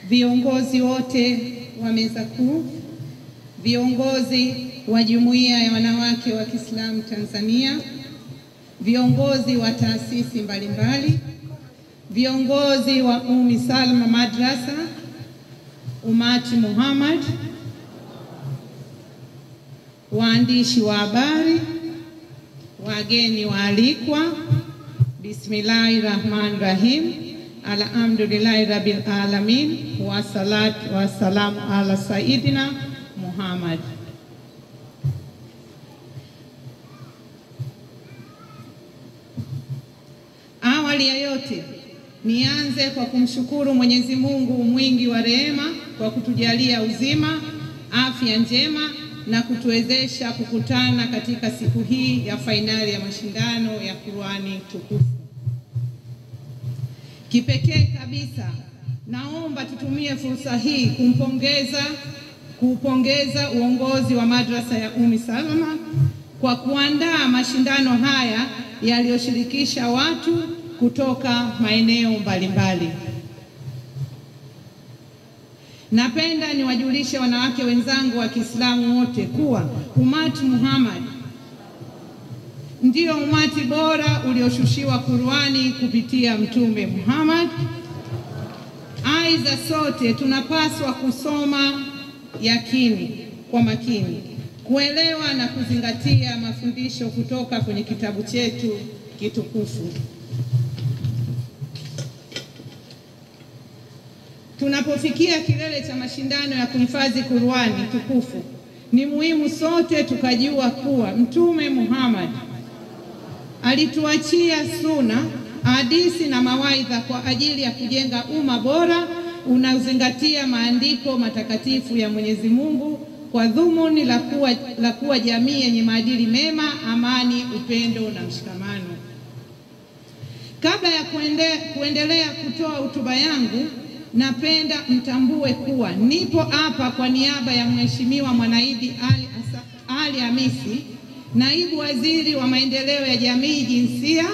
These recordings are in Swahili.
viongozi wote wa meza kuu, viongozi wa Jumuiya ya Wanawake wa Kiislamu Tanzania, viongozi wa taasisi mbalimbali, viongozi wa Salma Madrasa, Umati Muhammad, waandishi wa habari, wageni waalikwa, Bismillahirrahmanirrahim, alhamdulillahi rabbil alamin, wa salatu wa salamu ala Sayyidina Muhammad. Awali ya yote, nianze kwa kumshukuru Mwenyezi Mungu mwingi wa rehema kwa kutujalia uzima, afya njema na kutuwezesha kukutana katika siku hii ya fainali ya mashindano ya Qur'ani tukufu. Kipekee kabisa, naomba tutumie fursa hii kuupongeza uongozi wa madrasa ya Salma kwa kuandaa mashindano haya yaliyoshirikisha watu kutoka maeneo mbalimbali. Napenda niwajulishe wanawake wenzangu wa Kiislamu wote kuwa Umati Muhammad ndio umati bora ulioshushiwa Qur'ani kupitia Mtume Muhammad. Aidha, sote tunapaswa kusoma kwa makini, kuelewa na kuzingatia mafundisho kutoka kwenye kitabu chetu kitukufu. Tunapofikia kilele cha mashindano ya kuhifadhi Qur'ani tukufu, ni muhimu sote tukajua kuwa Mtume Muhammad alituachia suna, hadithi na mawaidha kwa ajili ya kujenga umma bora unaozingatia maandiko matakatifu ya Mwenyezi Mungu kwa dhumuni la kuwa jamii yenye maadili mema, amani, upendo na mshikamano. Kabla ya kuendelea kutoa hotuba yangu, napenda mtambue kuwa nipo hapa kwa niaba ya Mheshimiwa Mwanaidi Ali Hamisi, Naibu Waziri wa Maendeleo ya Jamii, Jinsia,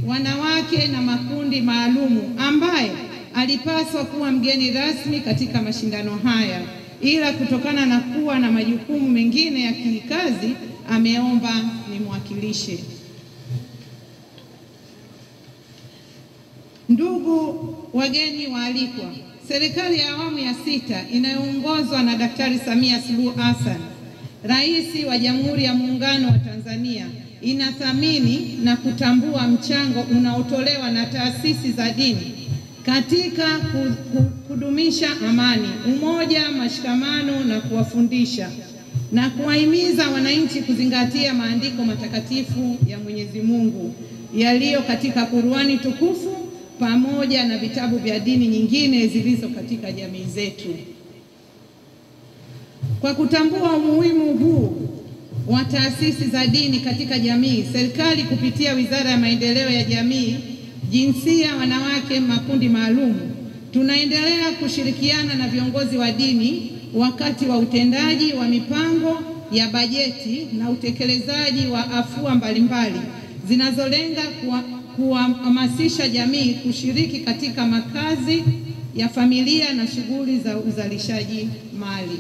Wanawake na Makundi Maalumu, ambaye alipaswa kuwa mgeni rasmi katika mashindano haya, ila kutokana na kuwa na majukumu mengine ya kikazi ameomba nimwakilishe. Ndugu wageni waalikwa, serikali ya awamu ya 6 inayoongozwa na Daktari Samia Suluhu Hassan, Rais wa Jamhuri ya Muungano wa Tanzania, inathamini na kutambua mchango unaotolewa na taasisi za dini katika kudumisha amani, umoja, mashikamano na kuwafundisha na kuwahimiza wananchi kuzingatia maandiko matakatifu ya Mwenyezi Mungu yaliyo katika Qur'ani tukufu pamoja na vitabu vya dini nyingine zilizo katika jamii zetu. Kwa kutambua umuhimu huu wa taasisi za dini katika jamii, serikali kupitia Wizara ya Maendeleo ya Jamii, Jinsia, Wanawake, Makundi Maalum, tunaendelea kushirikiana na viongozi wa dini wakati wa utendaji wa mipango ya bajeti na utekelezaji wa afua mbalimbali zinazolenga kuhamasisha jamii kushiriki katika makazi ya familia na shughuli za uzalishaji mali.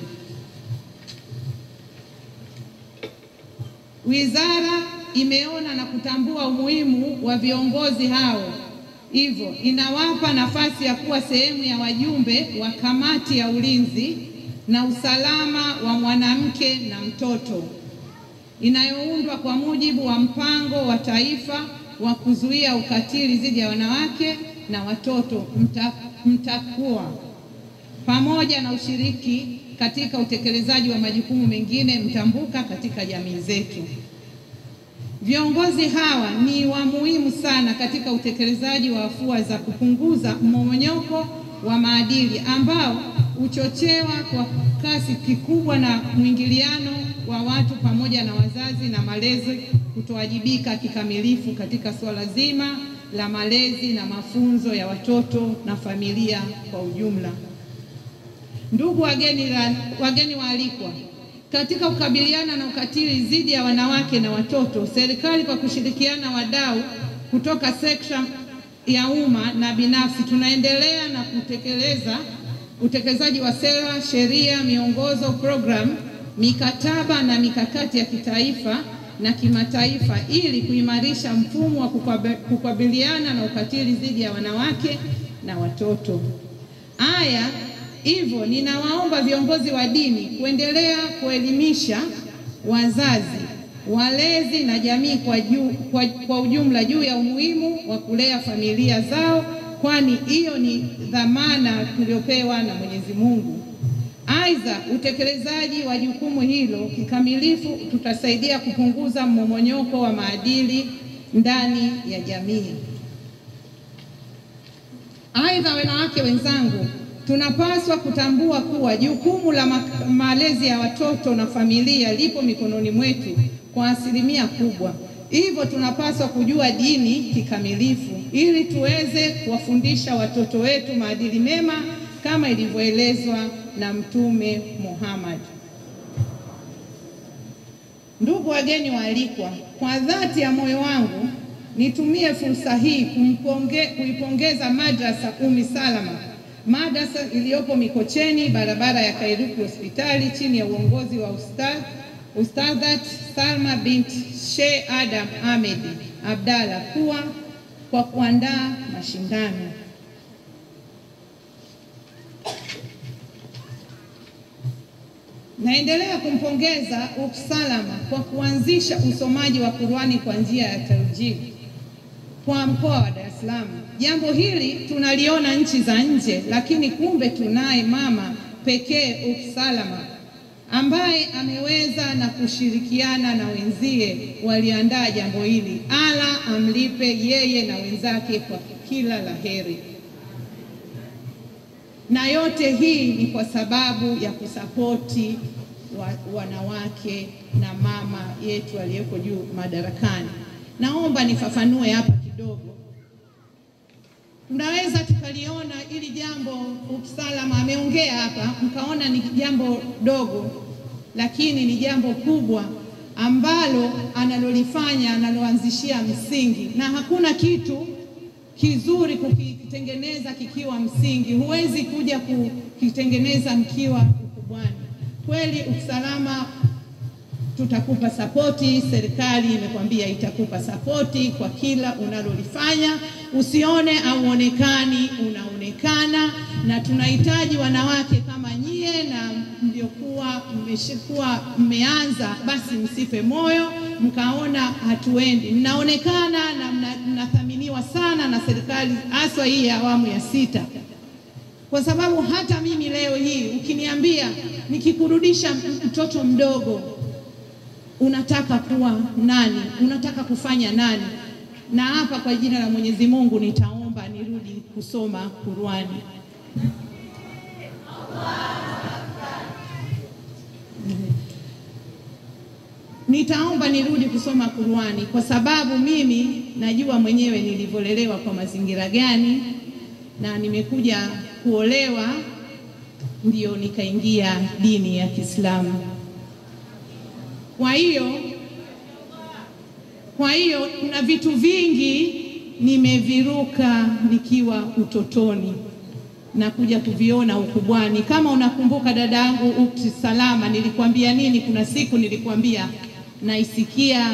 Wizara imeona na kutambua umuhimu wa viongozi hao, hivyo inawapa nafasi ya kuwa sehemu ya wajumbe wa kamati ya ulinzi na usalama wa mwanamke na mtoto inayoundwa kwa mujibu wa mpango wa taifa wa kuzuia ukatili dhidi ya wanawake na watoto mtakuwa, pamoja na ushiriki katika utekelezaji wa majukumu mengine mtambuka katika jamii zetu. Viongozi hawa ni wa muhimu sana katika utekelezaji wa afua za kupunguza mmomonyoko wa maadili ambao huchochewa kwa kasi kikubwa na mwingiliano wa watu pamoja na wazazi na malezi kutowajibika kikamilifu katika swala zima la malezi na mafunzo ya watoto na familia kwa ujumla. Ndugu wageni waalikwa, katika kukabiliana na ukatili dhidi ya wanawake na watoto, serikali kwa kushirikiana wadau kutoka sekta ya umma na binafsi tunaendelea na kutekeleza utekelezaji wa sera, sheria, miongozo, program, mikataba na mikakati ya kitaifa na kimataifa ili kuimarisha mfumo wa kukabiliana na ukatili dhidi ya wanawake na watoto. Aya, hivyo ninawaomba viongozi wa dini kuendelea kuelimisha wazazi, walezi na jamii kwa ujumla juu ya umuhimu wa kulea familia zao, kwani hiyo ni dhamana tuliopewa na Mwenyezi Mungu. Aidha, utekelezaji wa jukumu hilo kikamilifu tutasaidia kupunguza mmomonyoko wa maadili ndani ya jamii. Aidha, wanawake wenzangu, tunapaswa kutambua kuwa jukumu la malezi ya watoto na familia lipo mikononi mwetu kwa asilimia kubwa. Hivyo tunapaswa kujua dini kikamilifu ili tuweze kuwafundisha watoto wetu maadili mema kama ilivyoelezwa na Mtume Muhammad. Ndugu wageni waalikwa, kwa dhati ya moyo wangu nitumie fursa hii kuipongeza Madrasa Ummi Salama, madrasa iliyopo Mikocheni, barabara ya Kairuki hospitali, chini ya uongozi wa Ustadhat Salma bint Sheikh Adam Ahmed Abdalla kwa kuandaa mashindano. Naendelea kumpongeza Ummi Salama kwa kuanzisha usomaji wa Qur'ani kwa njia ya taujid kwa mkoa wa Dar es Salaam. Jambo hili tunaliona nchi za nje, lakini kumbe tunaye mama pekee Ummi Salama ambaye ameweza na kushirikiana na wenzie waliandaa jambo hili. Allah amlipe yeye na wenzake kwa kila laheri. Na yote hii ni kwa sababu ya kusapoti wanawake na mama yetu aliyeko juu madarakani. Naomba nifafanue hapa kidogo. Tunaweza tukaliona ili jambo Ummi Salama ameongea hapa, mkaona ni jambo dogo, lakini ni jambo kubwa ambalo analolifanya, analoanzishia msingi, na hakuna kitu kizuri kukitengeneza kikiwa msingi. Huwezi kuja kukitengeneza mkiwa ukubwani. Kweli Ummi Salama tutakupa sapoti, serikali imekwambia itakupa sapoti kwa kila unalolifanya. Usione auonekani, unaonekana, na tunahitaji wanawake kama nyie, na mliokuwa mmeanza basi msife moyo mkaona hatuendi. Mnaonekana na mnathaminiwa sana na serikali, haswa hii ya awamu ya 6. Kwa sababu hata mimi leo hii ukiniambia nikikurudisha mtoto mdogo, unataka kuwa nani? Unataka kufanya nani? Na hapa kwa jina la Mwenyezi Mungu nitaomba nirudi kusoma Qur'ani. Nitaomba nirudi kusoma Qur'ani kwa sababu mimi najua mwenyewe nilivyolelewa kwa mazingira gani, na nimekuja kuolewa ndio nikaingia dini ya Kiislamu. Kwa hiyo kuna vitu vingi nimeviruka nikiwa utotoni na kuja kuviona ukubwani. Kama unakumbuka dadangu Ummi Salama, nilikwambia nini? Kuna siku nilikwambia naisikia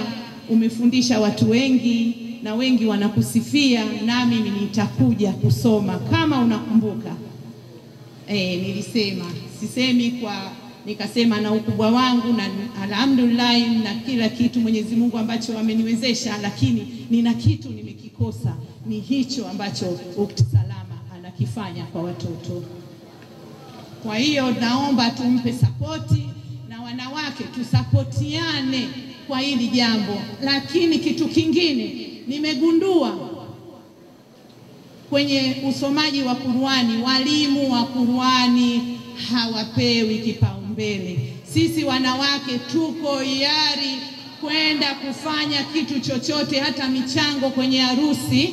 umefundisha watu wengi na wengi wanakusifia, na mimi nitakuja kusoma. Kama unakumbuka, nilisema, sisemi nikasema na ukubwa wangu, na alhamdulillah na kila kitu Mwenyezi Mungu ambacho ameniwezesha, lakini nina kitu nimekikosa, ni hicho ambacho Ummi Salama anakifanya kwa watoto. Kwa hiyo naomba tumpe sapoti, na wanawake tusapotiane kwa hili jambo. Lakini kitu kingine nimegundua kwenye usomaji wa Qur'ani, walimu wa Qur'ani hawapewi kipaumbele. Sisi wanawake tuko hiari kwenda kufanya kitu chochote, hata michango kwenye harusi,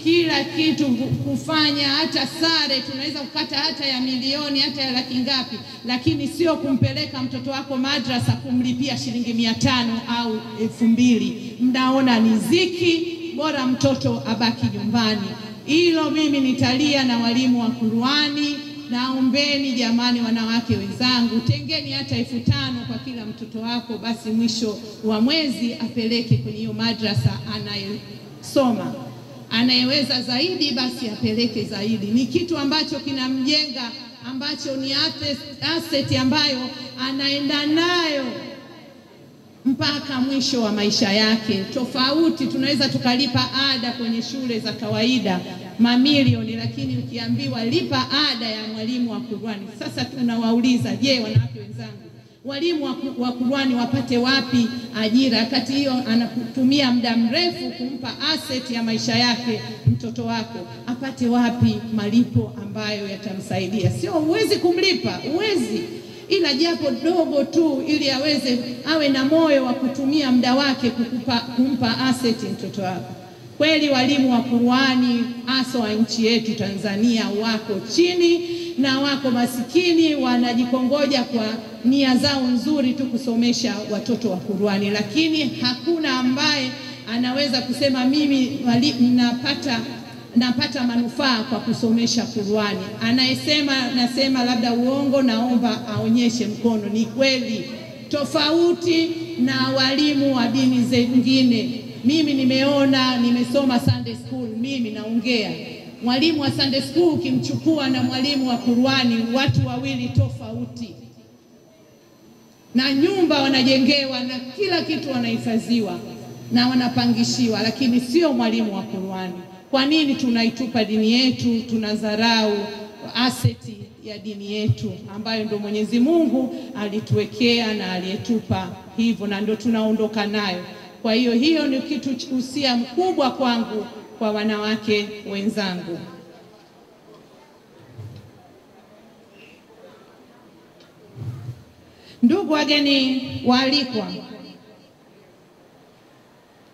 kila kitu kufanya, hata sare tunaweza kukata hata ya milioni, hata ya laki ngapi, lakini sio kumpeleka mtoto wako madrasa kumlipia shilingi 500 au 2000. Mnaona ni ziki, bora mtoto abaki nyumbani. Hilo mimi nitalia na walimu wa Qur'ani naombeni jamani, wanawake wenzangu, tengeni hata 5,000 kwa kila mtoto wako, basi mwisho wa mwezi apeleke kwenye hiyo madrasa anayesoma. Anayeweza zaidi basi apeleke zaidi. Ni kitu ambacho kinamjenga, ambacho ni asset ambayo anaenda nayo mpaka mwisho wa maisha yake. Tofauti tunaweza tukalipa ada kwenye shule za kawaida mamilioni, lakini ukiambiwa lipa ada ya mwalimu wa Qur'ani. Sasa tunawauliza, je, wanawake wenzangu, walimu wa Qur'ani wapate wapi ajira? Kati hiyo anatumia muda mrefu kumpa asset ya maisha yake mtoto wako, apate wapi malipo ambayo yatamsaidia? Sio uwezi kumlipa, uwezi, ila japo dogo tu, ili awe na moyo wa kutumia muda wake kumpa asset mtoto wako. Kweli walimu wa Qur'ani hasa wa nchi yetu Tanzania wako chini na wako masikini, wanajikongoja kwa nia zao nzuri tu kusomesha watoto wa Qur'ani, lakini hakuna ambaye anaweza kusema mimi napata manufaa kwa kusomesha Qur'ani. Nasema labda uongo, naomba aonyeshe mkono. Ni kweli, tofauti na walimu wa dini zingine. Mimi nimesoma Sunday school, mimi naongea. Mwalimu wa Sunday school ukimchukua na mwalimu wa Qur'ani, watu wawili tofauti. Na nyumba wanajengewa na kila kitu wanahifadhiwa na wanapangishiwa, lakini sio mwalimu wa Qur'ani. Kwa nini tunaitupa dini yetu? Tunadharau aseti ya dini yetu ambayo ndio Mwenyezi Mungu alituwekea na aliyetupa hivyo, na ndio tunaondoka nayo. Kwa hiyo ni kitu usia mkubwa kwangu kwa wanawake wenzangu. Ndugu wageni waalikwa,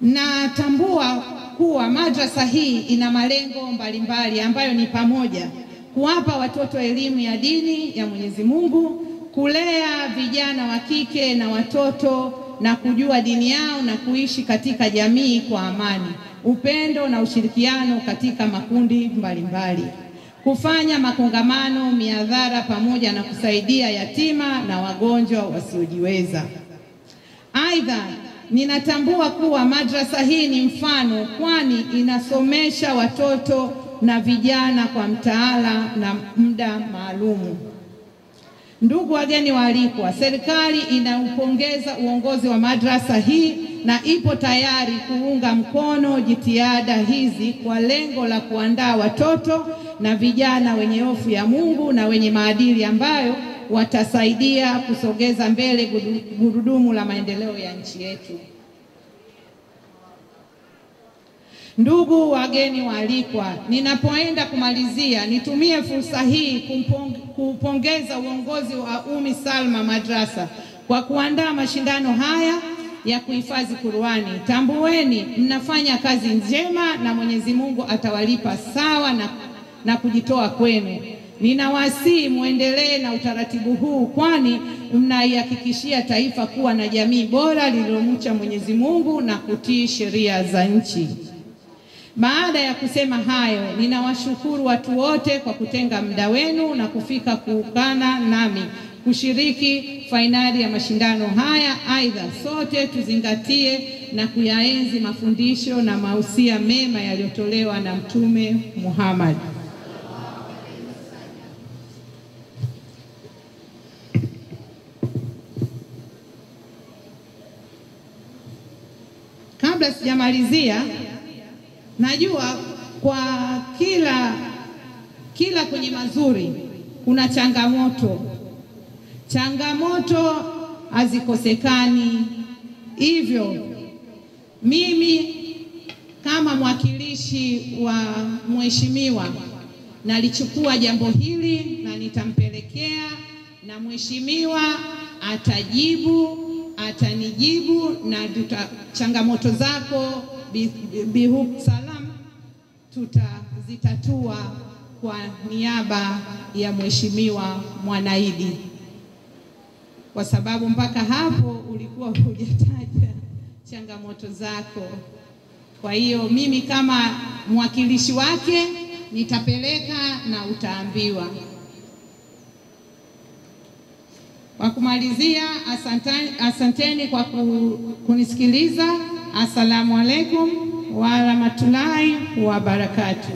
natambua kuwa madrasa hii ina malengo mbalimbali ambayo ni pamoja kuwapa watoto elimu ya dini ya Mwenyezi Mungu, kulea vijana wa kike na watoto na kujua dini yao na kuishi katika jamii kwa amani, upendo na ushirikiano katika makundi mbalimbali, kufanya makongamano, mihadhara pamoja na kusaidia yatima na wagonjwa wasiojiweza. Aidha, ninatambua kuwa madrasa hii ni mfano, kwani inasomesha watoto na vijana kwa mtaala na muda maalumu. Ndugu wageni waalikwa, serikali inaupongeza uongozi wa madrasa hii na ipo tayari kuunga mkono jitihada hizi kwa lengo la kuandaa watoto na vijana wenye hofu ya Mungu na wenye maadili ambayo watasaidia kusogeza mbele gurudumu la maendeleo ya nchi yetu. Ndugu wageni waalikwa, ninapoenda kumalizia, nitumie fursa hii kupongeza uongozi wa Salma Madrasa kwa kuandaa mashindano haya ya kuhifadhi Qur'ani. Tambueni mnafanya kazi njema na Mwenyezi Mungu atawalipa sawa na kujitoa kwenu. Ninawasihi muendelee na utaratibu huu, kwani mnaihakikishia taifa kuwa na jamii bora lililomcha Mwenyezi Mungu na kutii sheria za nchi. Baada ya kusema hayo, ninawashukuru watu wote kwa kutenga muda wenu na kufika kuungana nami kushiriki fainali ya mashindano haya. Aidha, sote tuzingatie na kuyaenzi mafundisho na mausia mema yaliyotolewa na Mtume Muhammad. Kabla sijamalizia, najua kwa kila kwenye mazuri kuna changamoto. Changamoto hazikosekani. Hivyo mimi kama mwakilishi wa mheshimiwa nalichukua jambo hili na nitampelekea, na mheshimiwa atanijibu na changamoto zako salam tutazitatua kwa niaba ya mheshimiwa Mwanaidi, kwa sababu mpaka hapo ulikuwa hujataja changamoto zako. Kwa hiyo mimi kama mwakilishi wake nitapeleka na utaambiwa. Kwa kumalizia, asanteni kwa kunisikiliza. Assalamu alaikum wa rahmatullahi wa barakatuh.